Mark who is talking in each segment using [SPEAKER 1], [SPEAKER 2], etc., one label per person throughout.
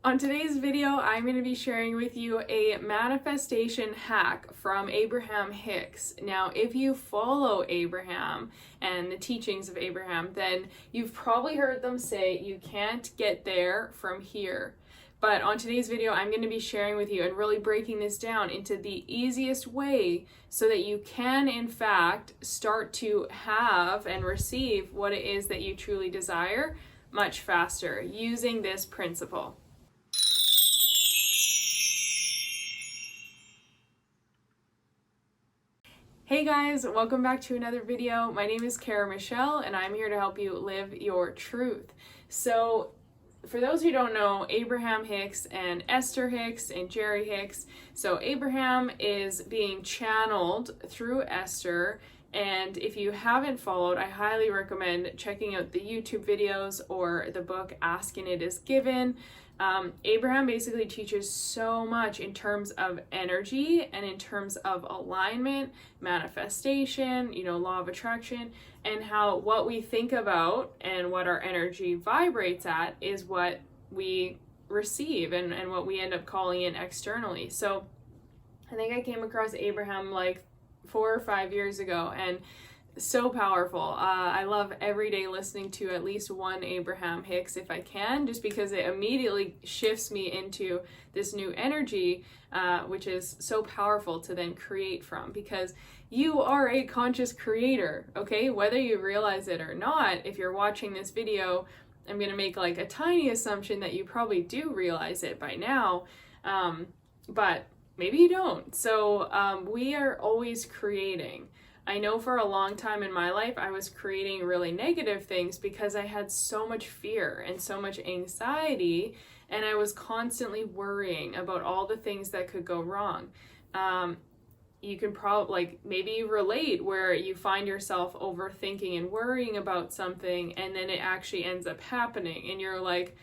[SPEAKER 1] On today's video, I'm going to be sharing with you a manifestation hack from Abraham Hicks. Now, if you follow Abraham and the teachings of Abraham, then you've probably heard them say you can't get there from here. But on today's video, I'm going to be sharing with you and really breaking this down into the easiest way so that you can, in fact, start to have and receive what it is that you truly desire much faster using this principle. Hey guys, welcome back to another video. My name is Kara Michelle and I'm here to help you live your truth. So for those who don't know, Abraham Hicks and Esther Hicks and Jerry Hicks. So Abraham is being channeled through Esther, and if you haven't followed, I highly recommend checking out the YouTube videos or the book Asking It Is Given. Abraham basically teaches so much in terms of energy and in terms of alignment, manifestation, law of attraction, and how what we think about and what our energy vibrates at is what we receive and what we end up calling in externally. So I think I came across Abraham like 4 or 5 years ago, and so powerful. I love every day listening to at least one Abraham Hicks if I can, just because it immediately shifts me into this new energy, which is so powerful to then create from, because you are a conscious creator, okay? Whether you realize it or not, if you're watching this video, I'm going to make like a tiny assumption that you probably do realize it by now, but maybe you don't. So we are always creating. I know for a long time in my life, I was creating really negative things because I had so much fear and so much anxiety, and I was constantly worrying about all the things that could go wrong. You can probably, maybe relate where you find yourself overthinking and worrying about something, and then it actually ends up happening, and you're like,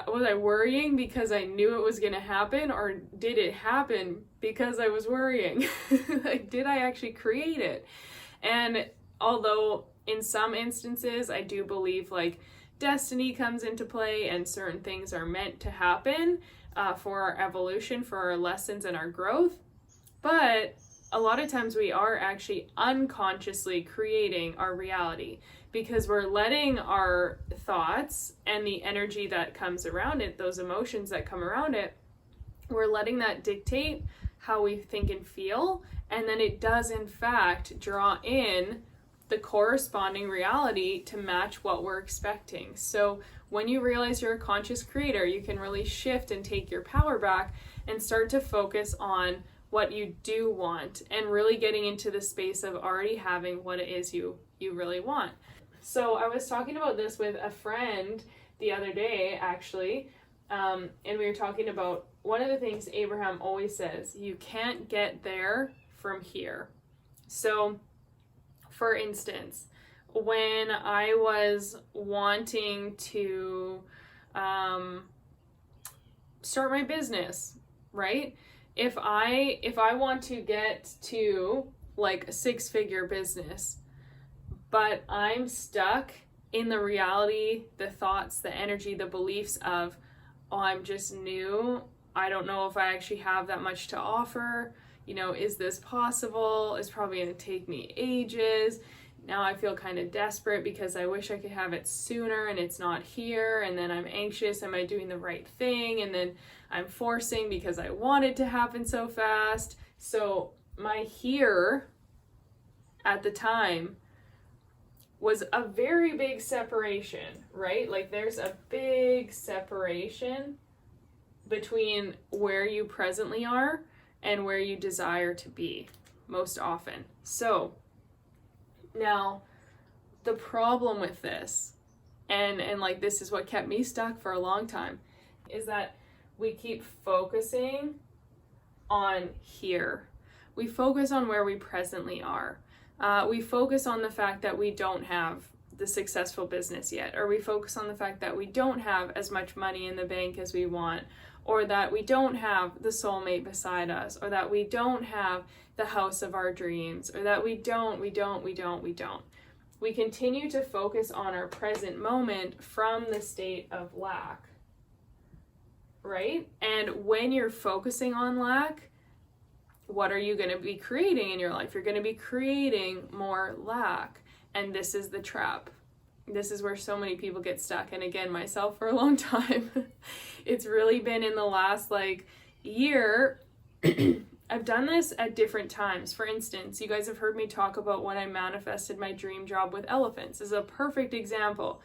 [SPEAKER 1] was I worrying because I knew it was going to happen, or did it happen because I was worrying? Like, did I actually create it? And although in some instances I do believe like destiny comes into play and certain things are meant to happen for our evolution, for our lessons and our growth, but a lot of times we are actually unconsciously creating our reality, because we're letting our thoughts and the energy that comes around it, those emotions that come around it, we're letting that dictate how we think and feel, and then it does in fact draw in the corresponding reality to match what we're expecting. So when you realize you're a conscious creator, you can really shift and take your power back and start to focus on what you do want and really getting into the space of already having what it is you really want. So I was talking about this with a friend the other day, actually, and we were talking about one of the things Abraham always says: you can't get there from here. So, for instance, when I was wanting to start my business, right? If I want to get to like a 6-figure business, but I'm stuck in the reality, the thoughts, the energy, the beliefs of, oh, I'm just new, I don't know if I actually have that much to offer, is this possible? It's probably going to take me ages. Now I feel kind of desperate because I wish I could have it sooner and it's not here, and then I'm anxious, am I doing the right thing? And then I'm forcing because I want it to happen so fast. So my here at the time was a very big separation, right? Like there's a big separation between where you presently are and where you desire to be most often. So now the problem with this, and like this is what kept me stuck for a long time, is that we keep focusing on here. We focus on where we presently are. We focus on the fact that we don't have the successful business yet, or we focus on the fact that we don't have as much money in the bank as we want, or that we don't have the soulmate beside us, or that we don't have the house of our dreams, or that we don't. We continue to focus on our present moment from the state of lack. right? And when you're focusing on lack, what are you going to be creating in your life? You're going to be creating more lack. And this is the trap. This is where so many people get stuck. And again, myself for a long time. It's really been in the last year. I've done this at different times. For instance, you guys have heard me talk about when I manifested my dream job with elephants. This is a perfect example.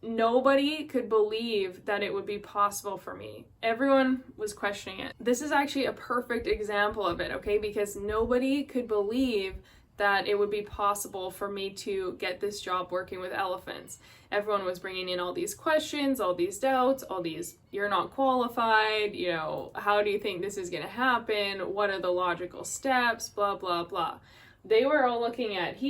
[SPEAKER 1] Nobody could believe that it would be possible for me. Everyone was questioning it. This is actually a perfect example of it, okay? Because nobody could believe that it would be possible for me to get this job working with elephants. Everyone was bringing in all these questions, all these doubts, all these, you're not qualified, how do you think this is going to happen? What are the logical steps? Blah, blah, blah. They were all looking at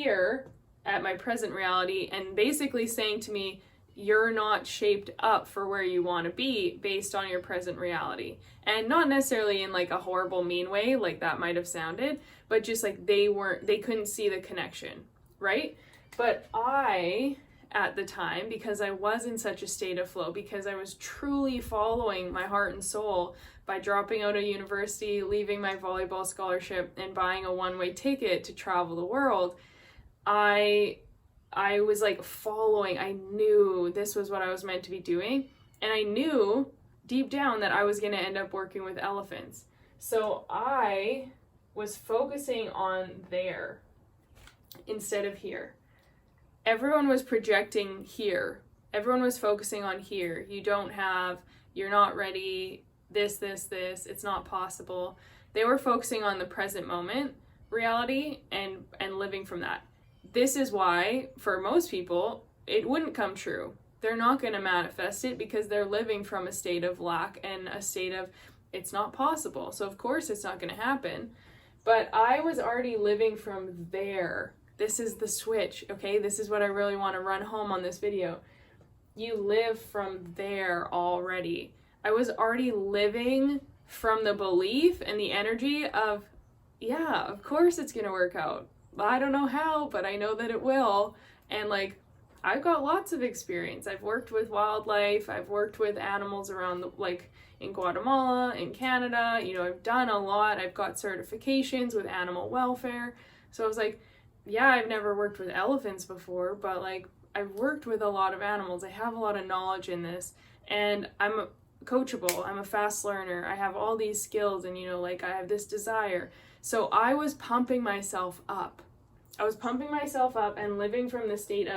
[SPEAKER 1] my present reality, and basically saying to me, you're not shaped up for where you want to be based on your present reality. And not necessarily in a horrible, mean way, like that might have sounded, but just they couldn't see the connection, right? But I, at the time, because I was in such a state of flow, because I was truly following my heart and soul by dropping out of university, leaving my volleyball scholarship, and buying a one-way ticket to travel the world, I was following. I knew this was what I was meant to be doing. And I knew deep down that I was going to end up working with elephants. So I was focusing on there instead of here. Everyone was projecting here. Everyone was focusing on here. You're not ready, this, it's not possible. They were focusing on the present moment reality and living from that. This is why, for most people, it wouldn't come true. They're not going to manifest it because they're living from a state of lack and a state of, it's not possible. So of course it's not going to happen. But I was already living from there. This is the switch, okay? This is what I really want to run home on this video. You live from there already. I was already living from the belief and the energy of, yeah, of course it's going to work out. I don't know how, but I know that it will. And I've got lots of experience. I've worked with wildlife. I've worked with animals around in Guatemala, in Canada. I've done a lot. I've got certifications with animal welfare. So I was yeah, I've never worked with elephants before, but I've worked with a lot of animals. I have a lot of knowledge in this, and I'm coachable. I'm a fast learner. I have all these skills, and I have this desire. So I was pumping myself up. I was pumping myself up and living from the state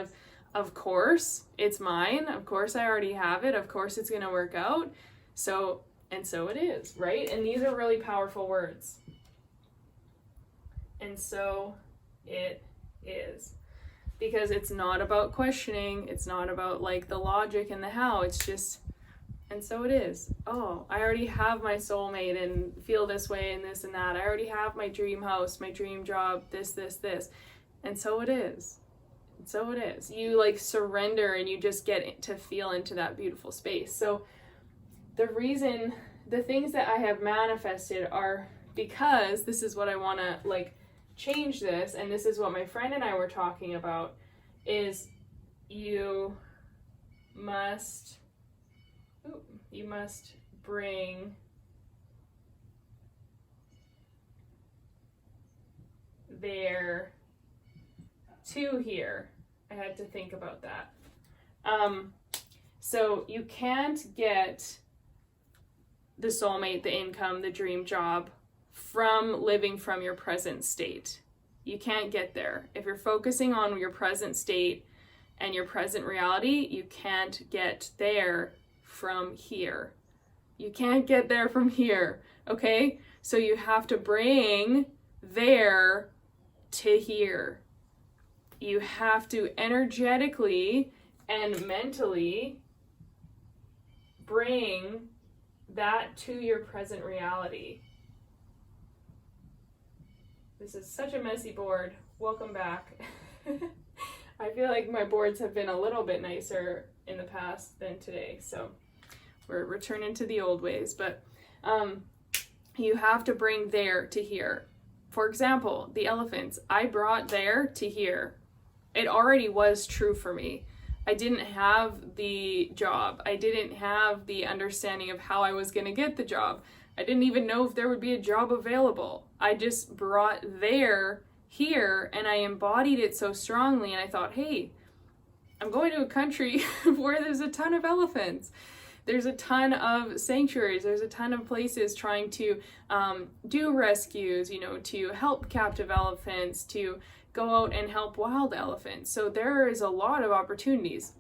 [SPEAKER 1] of course, it's mine. Of course, I already have it. Of course, it's going to work out. So it is, right? And these are really powerful words. And so it is. Because it's not about questioning. It's not about the logic and the how. It's just, and so it is. Oh, I already have my soulmate and feel this way and this and that. I already have my dream house, my dream job, this. And so it is. And so it is. You surrender and you just get to feel into that beautiful space. So the things that I have manifested are because this is what I want to change this. And this is what my friend and I were talking about is you must bring there to here. I had to think about that. So you can't get the soulmate, the income, the dream job from living from your present state. You can't get there. If you're focusing on your present state and your present reality, you can't get there from here. You can't get there from here, okay? So you have to bring there to here. You have to energetically and mentally bring that to your present reality. This is such a messy board. Welcome back. I feel like my boards have been a little bit nicer in the past than today, so we're returning to the old ways, but you have to bring there to here. For example, the elephants, I brought there to here. It already was true for me. I didn't have the job. I didn't have the understanding of how I was going to get the job. I didn't even know if there would be a job available. I just brought here, and I embodied it so strongly, and I thought, hey, I'm going to a country where there's a ton of elephants. There's a ton of sanctuaries. There's a ton of places trying to do rescues, to help captive elephants, to go out and help wild elephants. So there is a lot of opportunities.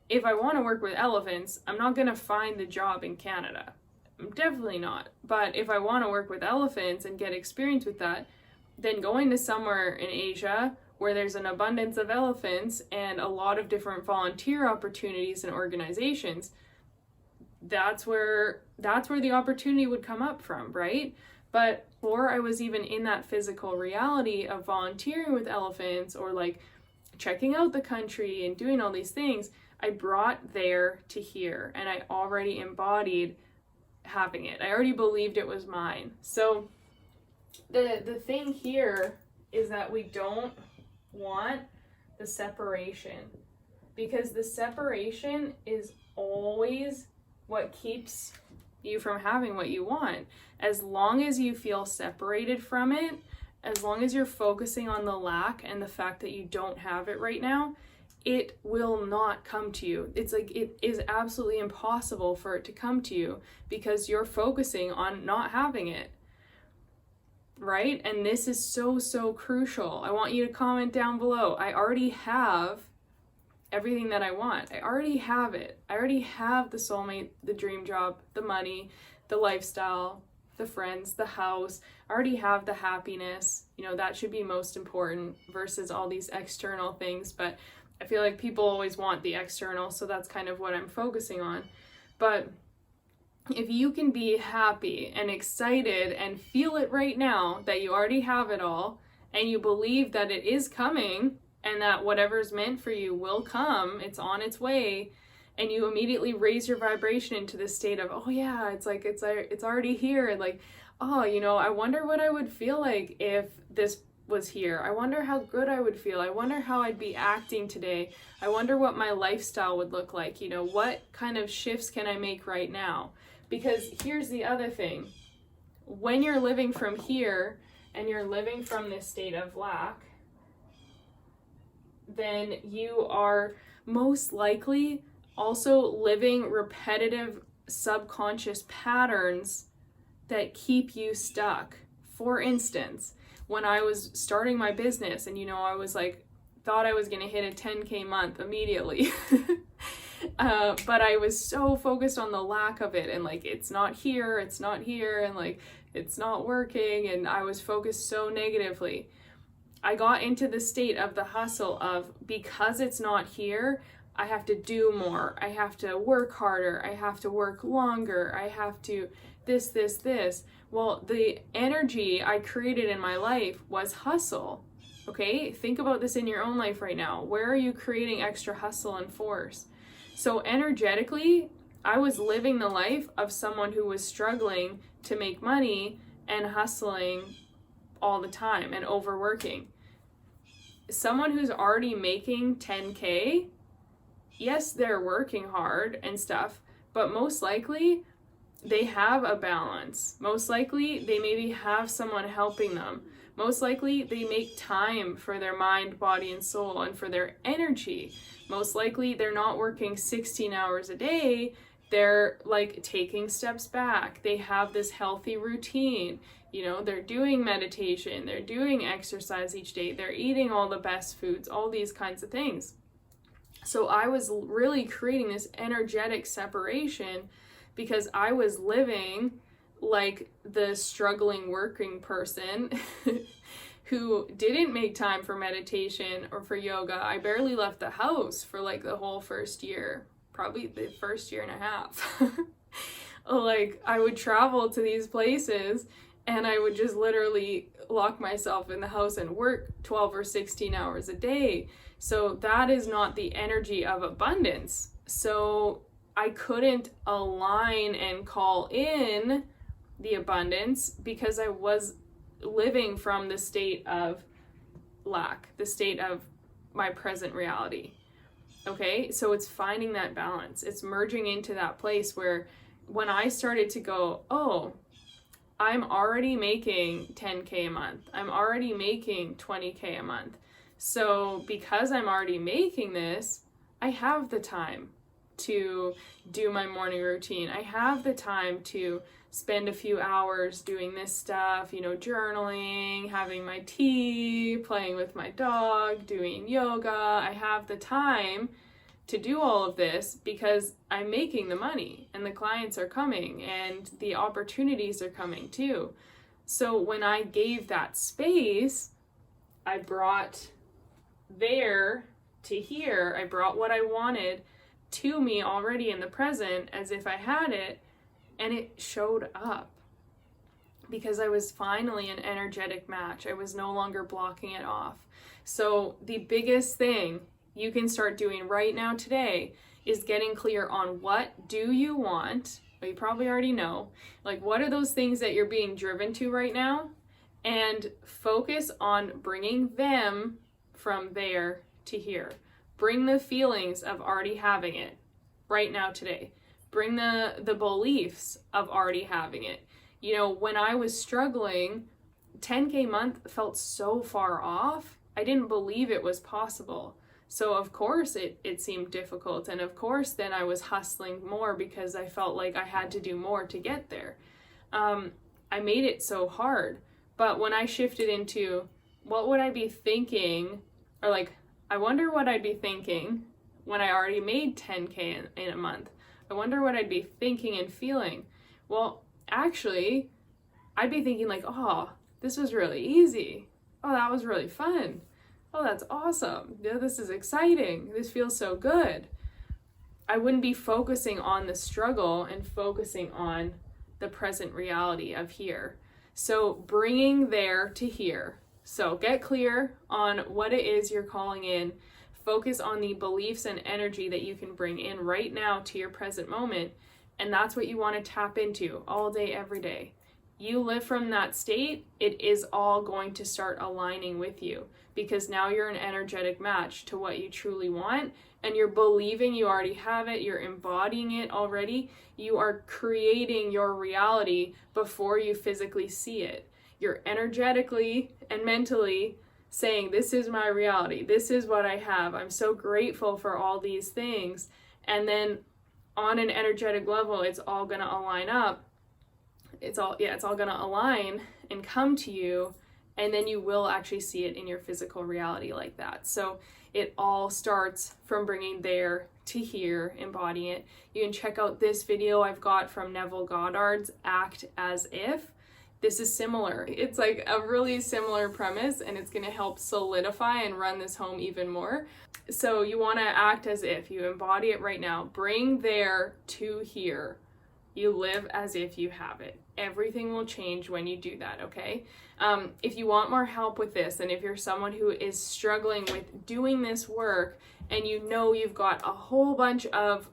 [SPEAKER 1] If I want to work with elephants, I'm not going to find the job in Canada. I'm definitely not. But if I want to work with elephants and get experience with that, then going to somewhere in Asia where there's an abundance of elephants and a lot of different volunteer opportunities and organizations, that's where the opportunity would come up from, right? But before I was even in that physical reality of volunteering with elephants or like checking out the country and doing all these things, I brought there to here, and I already embodied having it. I already believed it was mine. So the thing here is that we don't want the separation, because the separation is always what keeps you from having what you want. As long as you feel separated from it, as long as you're focusing on the lack and the fact that you don't have it right now, it will not come to you. It's like it is absolutely impossible for it to come to you because you're focusing on not having it, right? And this is so crucial. I want you to comment down below. I already have everything that I want. I already have it. I already have the soulmate, the dream job, the money, the lifestyle, the friends, the house. I already have the happiness. That should be most important versus all these external things. But I feel like people always want the external, so that's kind of what I'm focusing on. But if you can be happy and excited and feel it right now that you already have it all, and you believe that it is coming, and that whatever's meant for you will come, it's on its way, and you immediately raise your vibration into this state of, oh yeah, it's already here, and like, oh, I wonder what I would feel like if this was here. I wonder how good I would feel. I wonder how I'd be acting today. I wonder what my lifestyle would look like. What kind of shifts can I make right now? Because here's the other thing. When you're living from here and you're living from this state of lack, then you are most likely also living repetitive subconscious patterns that keep you stuck. For instance, when I was starting my business and I was like, thought I was going to hit a 10K month immediately. But I was so focused on the lack of it, and like, it's not here, and like, it's not working, and I was focused so negatively. I got into the state of the hustle of, because it's not here, I have to do more. I have to work harder. I have to work longer. I have to this. Well, the energy I created in my life was hustle. Okay? Think about this in your own life right now. Where are you creating extra hustle and force? So energetically, I was living the life of someone who was struggling to make money and hustling all the time and overworking. Someone who's already making 10K, yes, they're working hard and stuff, but most likely they have a balance. Most likely they maybe have someone helping them. Most likely they make time for their mind, body, and soul, and for their energy. Most likely they're not working 16 hours a day. They're like taking steps back. They have this healthy routine. They're doing meditation. They're doing exercise each day. They're eating all the best foods, all these kinds of things. So I was really creating this energetic separation because I was living like the struggling working person who didn't make time for meditation or for yoga. I barely left the house for like the whole first year, probably the first year and a half. Like, I would travel to these places and I would just literally lock myself in the house and work 12 or 16 hours a day. So that is not the energy of abundance. So I couldn't align and call in the abundance because I was living from the state of lack, the state of my present reality. Okay, so it's finding that balance. It's merging into that place where when I started to go, oh, I'm already making 10K a month. I'm already making 20K a month. So because I'm already making this, I have the time to do my morning routine. I have the time to spend a few hours doing this stuff, journaling, having my tea, playing with my dog, doing yoga. I have the time to do all of this because I'm making the money and the clients are coming and the opportunities are coming too. So when I gave that space, I brought there to here. I brought what I wanted to me already in the present as if I had it, and it showed up because I was finally an energetic match. I was no longer blocking it off. So the biggest thing you can start doing right now today is getting clear on what do you want. Well, you probably already know, like what are those things that you're being driven to right now, and focus on bringing them from there to here. Bring the feelings of already having it right now today. Bring the beliefs of already having it. When I was struggling, 10K month felt so far off. I didn't believe it was possible. So of course it seemed difficult. And of course then I was hustling more because I felt like I had to do more to get there. I made it so hard. But when I shifted into what would I be thinking, or like, I wonder what I'd be thinking when I already made 10K in a month. I wonder what I'd be thinking and feeling. Well, actually, I'd be thinking like, oh, this was really easy. Oh, that was really fun. Oh, that's awesome. This is exciting. This feels so good. I wouldn't be focusing on the struggle and focusing on the present reality of here. So bringing there to here. So get clear on what it is you're calling in. Focus on the beliefs and energy that you can bring in right now to your present moment. And that's what you want to tap into all day, every day. You live from that state, it is all going to start aligning with you because now you're an energetic match to what you truly want, and you're believing you already have it, you're embodying it already. You are creating your reality before you physically see it. You're energetically and mentally saying, this is my reality, this is what I have, I'm so grateful for all these things. And then on an energetic level, it's all going to align up. It's all going to align and come to you, and then you will actually see it in your physical reality like that. So it all starts from bringing there to here, embodying it. You can check out this video I've got from Neville Goddard's Act As If. This is similar. It's like a really similar premise, and it's going to help solidify and run this home even more. So you want to act as if. You embody it right now. Bring there to here. You live as if you have it. Everything will change when you do that, okay? If you want more help with this, and if you're someone who is struggling with doing this work, and you know you've got a whole bunch of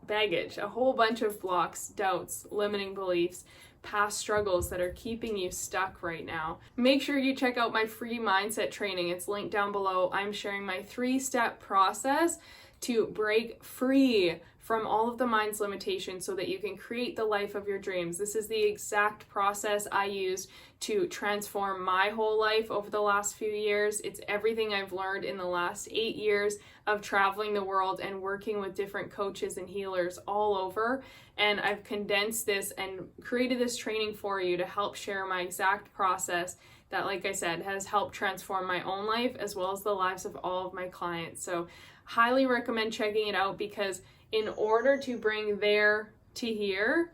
[SPEAKER 1] baggage, a whole bunch of blocks, doubts, limiting beliefs, past struggles that are keeping you stuck right now, make sure you check out my free mindset training. It's linked down below. I'm sharing my 3-step process to break free from all of the mind's limitations so that you can create the life of your dreams. This is the exact process I used to transform my whole life over the last few years. It's everything I've learned in the last 8 years of traveling the world and working with different coaches and healers all over. And I've condensed this and created this training for you to help share my exact process that, like I said, has helped transform my own life as well as the lives of all of my clients. So highly recommend checking it out, because in order to bring there to here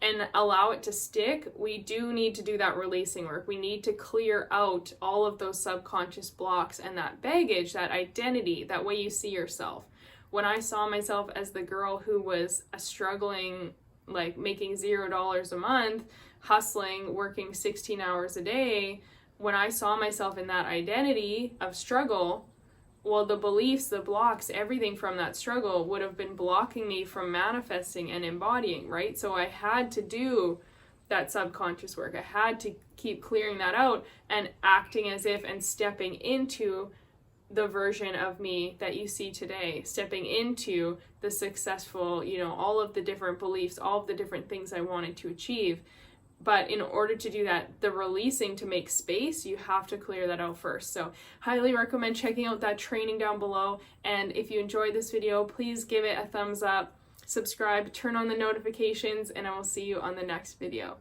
[SPEAKER 1] and allow it to stick, we do need to do that releasing work. We need to clear out all of those subconscious blocks and that baggage, that identity, that way you see yourself. When I saw myself as the girl who was struggling, like making $0 a month, hustling, working 16 hours a day, when I saw myself in that identity of struggle, well, the beliefs, the blocks, everything from that struggle would have been blocking me from manifesting and embodying, right? So I had to do that subconscious work. I had to keep clearing that out and acting as if and stepping into the version of me that you see today, stepping into the successful, all of the different beliefs, all of the different things I wanted to achieve. But in order to do that, the releasing to make space, you have to clear that out first. So highly recommend checking out that training down below. And if you enjoyed this video, please give it a thumbs up, subscribe, turn on the notifications, and I will see you on the next video.